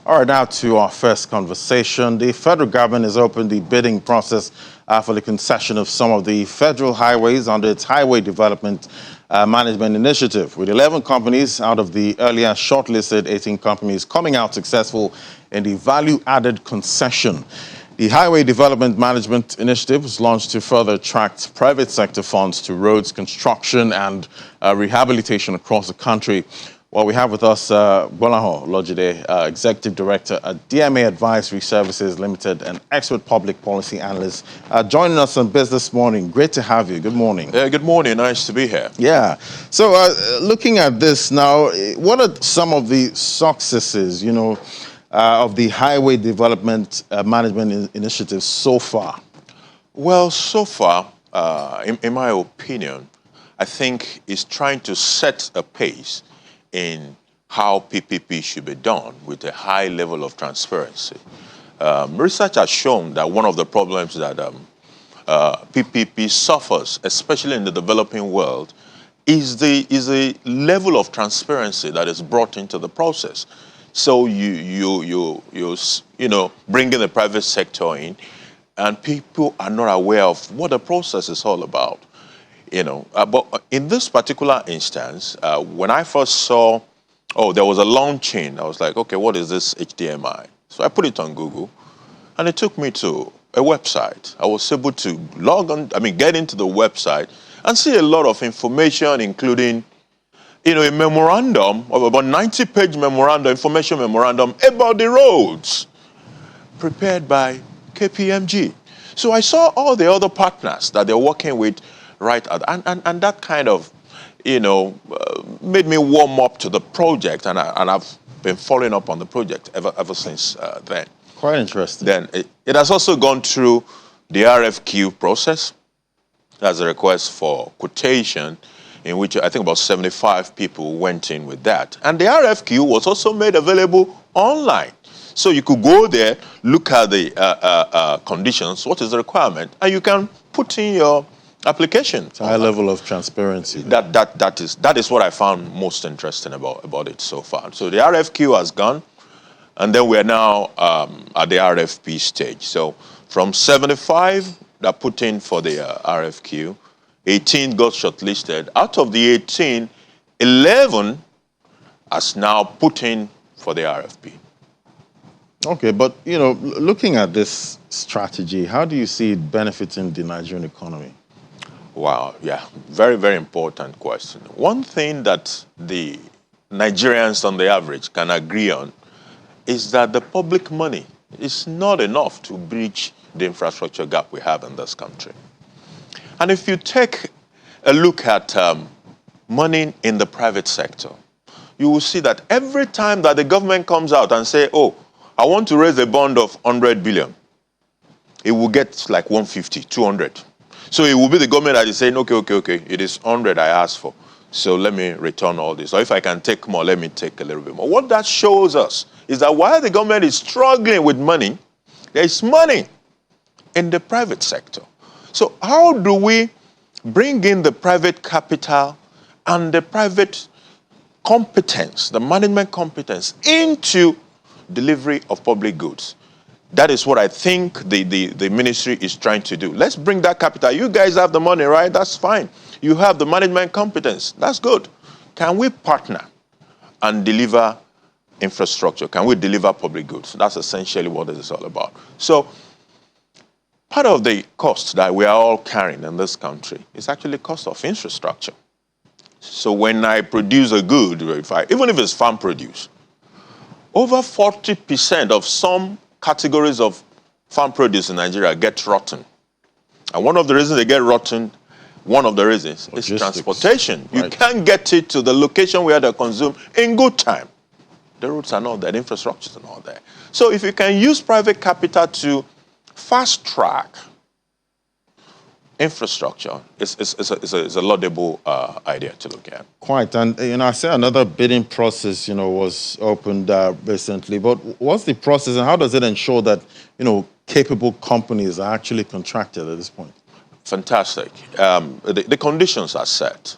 All right, now to our first conversation. The federal government has opened the bidding process for the concession of some of the federal highways under its Highway Development Management Initiative, with 11 companies out of the earlier shortlisted 18 companies coming out successful in the value-added concession. The Highway Development Management Initiative was launched to further attract private sector funds to roads construction and rehabilitation across the country. Well, we have with us Bolaho Lojide, Executive Director at DMA Advisory Services Limited and expert public policy analyst, joining us on Business Morning. Great to have you. Good morning. Good morning. Nice to be here. Yeah. So looking at this now, what are some of the successes, of the Highway Development Management Initiative so far? Well, so far, in my opinion, I think it's trying to set a pace in how PPP should be done with a high level of transparency. Research has shown that one of the problems that PPP suffers, especially in the developing world, is the level of transparency that is brought into the process. So you bring in the private sector in, and people are not aware of what the process is all about. But in this particular instance, when I first saw, there was a launching, I was like, okay, what is this HDMI? So I put it on Google, and it took me to a website. I was able to get into the website and see a lot of information, including, a memorandum of about 90-page information memorandum about the roads, prepared by KPMG. So I saw all the other partners that they're working with right at, and that kind of, made me warm up to the project, and I've been following up on the project ever since then. Quite interesting. Then it has also gone through the RFQ process. That's a request for quotation, in which I think about 75 people went in with that. And the RFQ was also made available online. So you could go there, look at the conditions, what is the requirement, and you can put in your application. It's a high level of transparency. That is what I found most interesting about it so far. So the RFQ has gone, and then we're now at the RFP stage. So from 75 that put in for the RFQ, 18 got shortlisted. Out of the 18, 11 has now put in for the RFP. Okay, but, looking at this strategy, how do you see it benefiting the Nigerian economy? Wow, yeah, very, very important question. One thing that the Nigerians on the average can agree on is that the public money is not enough to bridge the infrastructure gap we have in this country. And if you take a look at money in the private sector, you will see that every time that the government comes out and say, I want to raise a bond of 100 billion, it will get like 150, 200. So it will be the government that is saying, okay, it is 100 I asked for, so let me return all this. Or if I can take more, let me take a little bit more. What that shows us is that while the government is struggling with money, there is money in the private sector. So how do we bring in the private capital and the private competence, the management competence, into delivery of public goods? That is what I think the ministry is trying to do. Let's bring that capital. You guys have the money, right? That's fine. You have the management competence. That's good. Can we partner and deliver infrastructure? Can we deliver public goods? That's essentially what it is all about. So part of the cost that we are all carrying in this country is actually cost of infrastructure. So when I produce a good, even if it's farm produce, over 40% of some categories of farm produce in Nigeria get rotten. And one of the reasons they get rotten, is transportation. Right. You can't get it to the location where they consume in good time. The roads are not there, the infrastructure is not there. So if you can use private capital to fast track infrastructure, it's a laudable idea to look at. Quite. And, I say another bidding process, was opened recently. But what's the process and how does it ensure that, capable companies are actually contracted at this point? Fantastic. The conditions are set.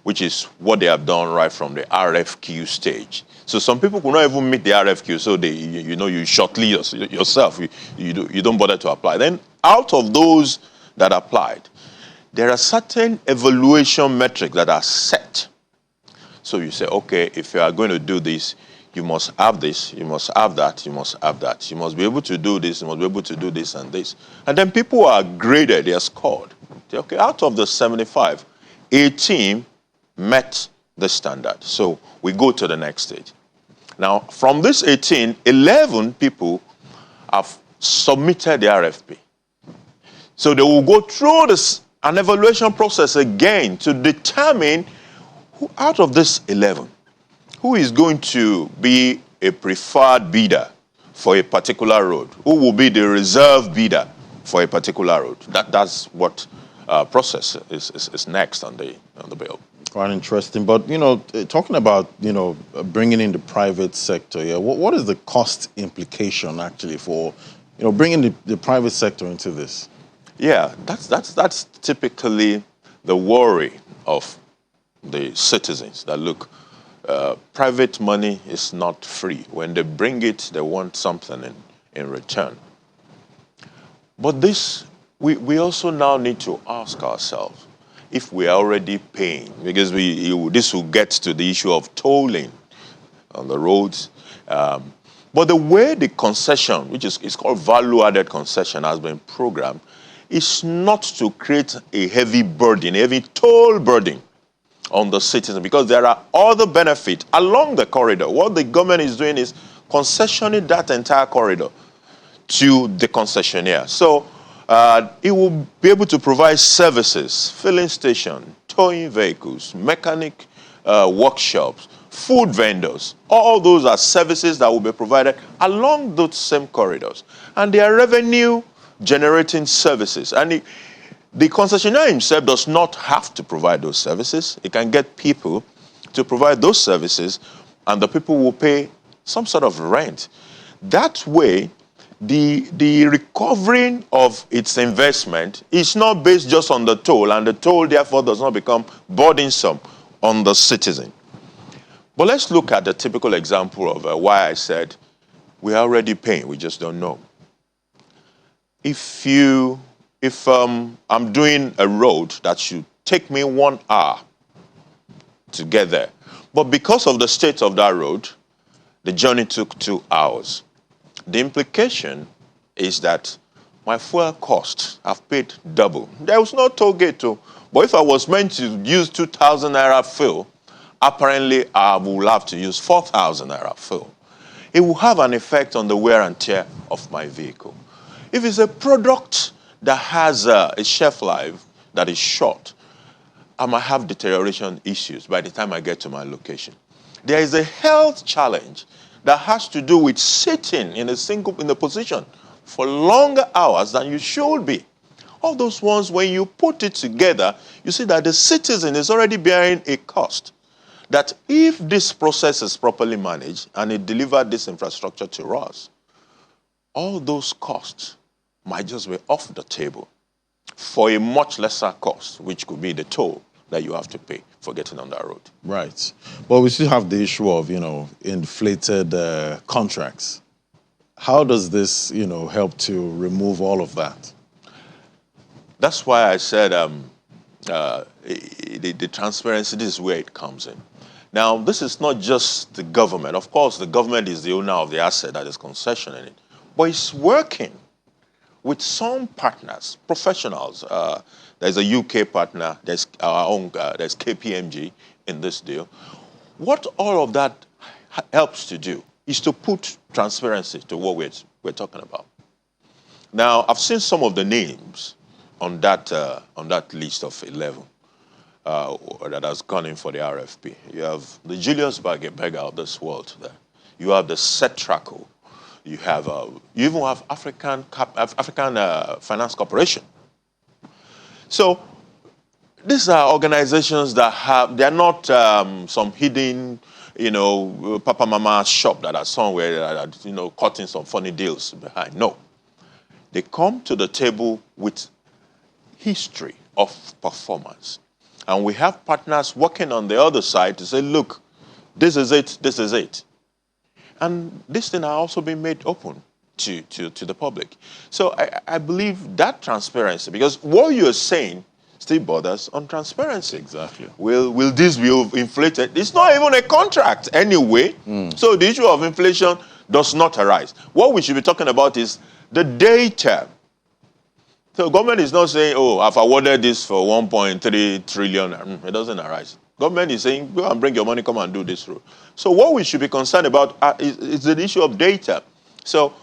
which is what they have done right from the RFQ stage. So some people could not even meet the RFQ, so you shortlist yourself. You don't bother to apply. Then out of those that applied, there are certain evaluation metrics that are set. So you say, okay, if you are going to do this, you must have this, you must have that, you must have that. You must be able to do this, you must be able to do this and this. And then people are graded, they are scored. Okay, out of the 75, 18 met the standard. So we go to the next stage. Now, from this 18, 11 people have submitted the RFP. So they will go through an evaluation process again to determine who out of this 11, who is going to be a preferred bidder for a particular road? Who will be the reserve bidder for a particular road? That's what process is next on the bill. Quite interesting. But, talking about, bringing in the private sector, what is the cost implication actually for, bringing the private sector into this? Yeah, that's typically the worry of the citizens that look, private money is not free. When they bring it, they want something in return. But this, we also now need to ask ourselves if we are already paying, because this will get to the issue of tolling on the roads. But the way the concession, which is called value-added concession, has been programmed, is not to create a heavy burden, a heavy toll burden on the citizen, because there are other benefits along the corridor. What the government is doing is concessioning that entire corridor to the concessionaire. So it will be able to provide services, filling station, towing vehicles, mechanic workshops, food vendors. All those are services that will be provided along those same corridors. And they are revenue generating services. And the concessionaire himself does not have to provide those services. He can get people to provide those services, and the people will pay some sort of rent. That way, the recovering of its investment is not based just on the toll, and the toll, therefore, does not become burdensome on the citizen. But let's look at the typical example of why I said we are already paying, we just don't know. If I'm doing a road that should take me 1 hour to get there, but because of the state of that road, the journey took 2 hours. The implication is that my fuel cost, I've paid double. There was no toll gate, too. But if I was meant to use 2,000 naira fuel, apparently I will have to use 4,000 naira fuel. It will have an effect on the wear and tear of my vehicle. If it's a product that has a shelf life that is short, I might have deterioration issues by the time I get to my location. There is a health challenge that has to do with sitting in a position for longer hours than you should be. All those ones, when you put it together, you see that the citizen is already bearing a cost. That if this process is properly managed and it delivered this infrastructure to us, all those costs might just be off the table for a much lesser cost, which could be the toll that you have to pay for getting on that road. Right. But we still have the issue of, inflated contracts. How does this, help to remove all of that? That's why I said the transparency, this is where it comes in. Now, this is not just the government. Of course, the government is the owner of the asset that is concessioning it. But it's working with some partners, professionals. There's a UK partner, there's our own, there's KPMG in this deal. What all of that helps to do is to put transparency to what we're talking about. Now, I've seen some of the names on that list of 11 that has gone in for the RFP. You have the Julius Berger of this world there. You have the Cetraco. You even have African Finance Corporation. So these are organizations that they're not some hidden, Papa Mama shop that are somewhere that are, cutting some funny deals behind. No. They come to the table with history of performance. And we have partners working on the other side to say, look, this is it, this is it. And this thing has also been made open to the public. So I believe that transparency, because what you're saying still borders on transparency. Exactly. Will this be inflated? It's not even a contract anyway. So the issue of inflation does not arise. What we should be talking about is the data. So government is not saying, oh, I've awarded this for 1.3 trillion. It doesn't arise. Government is saying, go and bring your money, come and do this road. So what we should be concerned about is the issue of data. So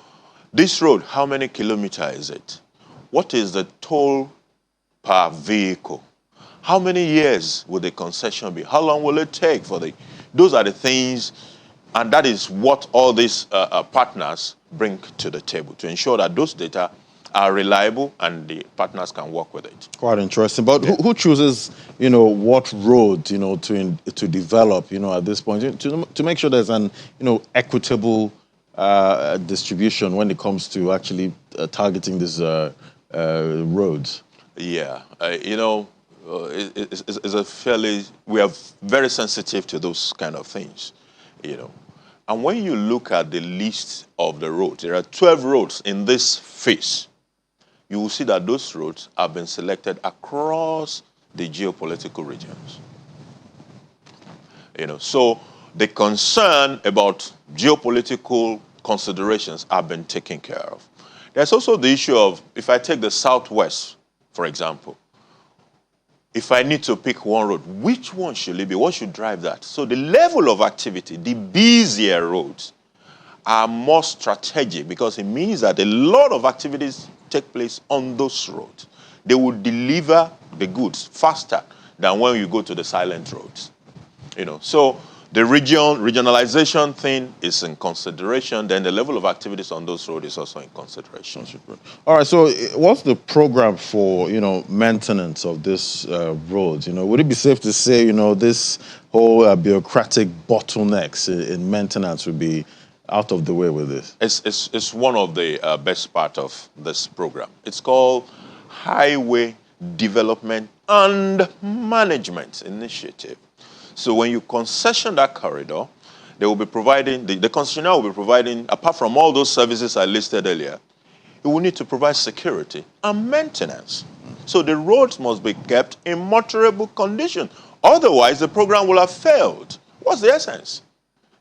this road, how many kilometers is it? What is the toll per vehicle? How many years will the concession be? How long will it take for the... Those are the things, and that is what all these partners bring to the table to ensure that those data are reliable and the partners can work with it. Quite interesting. But who chooses, what road, to develop, at this point, to make sure there's an, equitable distribution when it comes to actually targeting these roads? Yeah, it's a fairly, we are very sensitive to those kind of things, And when you look at the list of the roads, there are 12 roads in this phase. You will see that those roads have been selected across the geopolitical regions. So the concern about geopolitical considerations have been taken care of. There's also the issue of, if I take the Southwest, for example, if I need to pick one road, which one should it be? What should drive that? So the level of activity, the busier roads, are more strategic because it means that a lot of activities take place on those roads. They will deliver the goods faster than when you go to the silent roads. So the regionalization thing is in consideration. Then the level of activities on those roads is also in consideration. All right. So what's the program for maintenance of this roads? Would it be safe to say this whole bureaucratic bottlenecks in maintenance would be out of the way with this? It's one of the best part of this program. It's called Highway Development and Management Initiative. So when you concession that corridor, they will be providing, the concessionaire will be providing, apart from all those services I listed earlier, it will need to provide security and maintenance. So the roads must be kept in motorable condition. Otherwise, the program will have failed. What's the essence?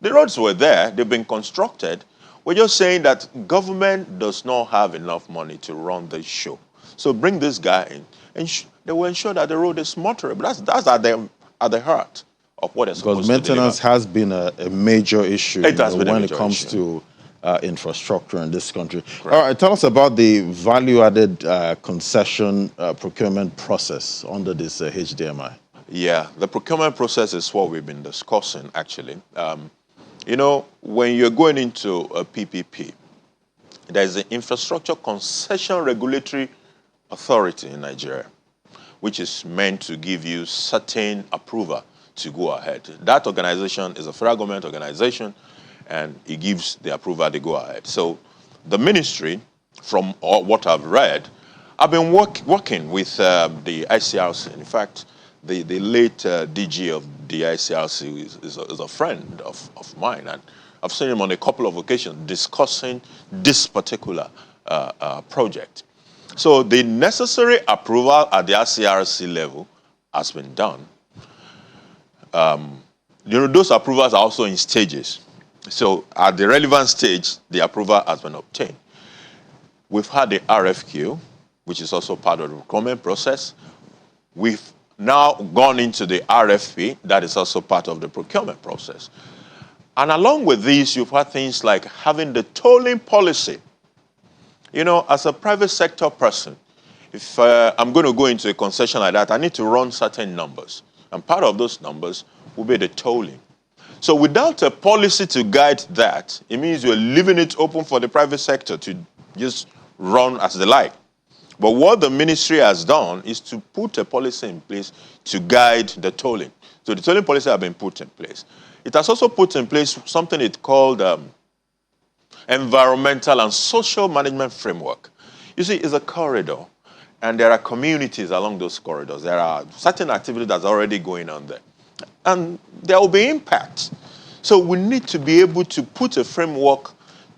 The roads were there, they've been constructed. We're just saying that government does not have enough money to run the show. So bring this guy in, and they will ensure that the road is motorable. That's at the heart of what is supposed to be. Because maintenance has been a major issue when it comes to infrastructure in this country. Correct. All right, tell us about the value-added concession procurement process under this HDMI. Yeah, the procurement process is what we've been discussing, actually. When you're going into a PPP, there's the Infrastructure Concession Regulatory Authority in Nigeria, which is meant to give you certain approval to go ahead. That organization is a federal government organization, and it gives the approval to go ahead. So the ministry, from what I've read, I've been working with the ICRC. In fact, the late DG of the ICRC is a friend of mine, and I've seen him on a couple of occasions discussing this particular project. So the necessary approval at the ICRC level has been done. Those approvals are also in stages. So at the relevant stage, the approval has been obtained. We've had the RFQ, which is also part of the procurement process. We've now gone into the RFP, that is also part of the procurement process. And along with these, you've had things like having the tolling policy. As a private sector person, if I'm going to go into a concession like that, I need to run certain numbers. And part of those numbers will be the tolling. So without a policy to guide that, it means you're leaving it open for the private sector to just run as they like. But what the ministry has done is to put a policy in place to guide the tolling. So the tolling policy has been put in place. It has also put in place something it called environmental and social management framework. You see, it's a corridor, and there are communities along those corridors. There are certain activity that's already going on there. And there will be impact. So we need to be able to put a framework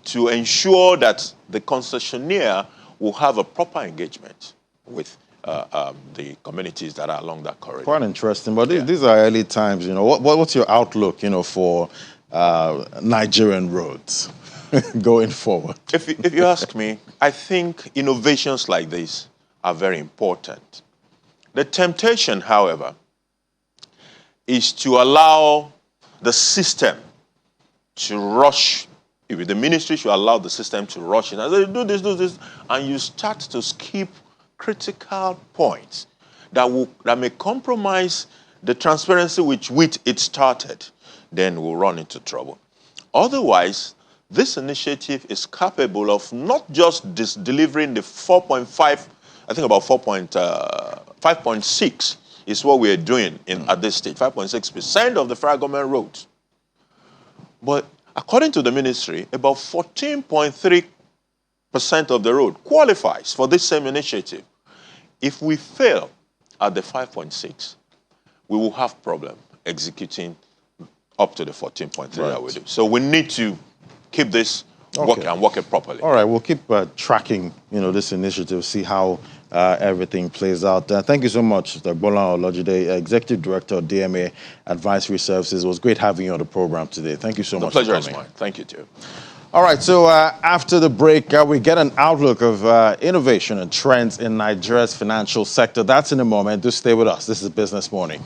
to ensure that the concessionaire will have a proper engagement with the communities that are along that corridor. Quite interesting, but these are early times. What's your outlook, for Nigerian roads going forward? If you ask me, I think innovations like this are very important. The temptation, however, is to allow the system to rush. If the ministry should allow the system to rush in and say, do this, and you start to skip critical points that may compromise the transparency with which it started, then we'll run into trouble. Otherwise, this initiative is capable of not just delivering the 4.5, I think about 5.6 is what we are doing at this stage, 5.6% of the federal government roads. But according to the ministry, about 14.3% of the road qualifies for this same initiative. If we fail at the 5.6, we will have problem executing up to the 14.3 that we do. So we need to keep this working and work it properly. All right, we'll keep tracking, this initiative, see how everything plays out. Thank you so much, Dr. Bola Olojide, Executive Director of DMA Advisory Services. It was great having you on the program today. Thank you so much. The pleasure is mine. Thank you, too. All right, so after the break, we get an outlook of innovation and trends in Nigeria's financial sector. That's in a moment. Do stay with us. This is Business Morning.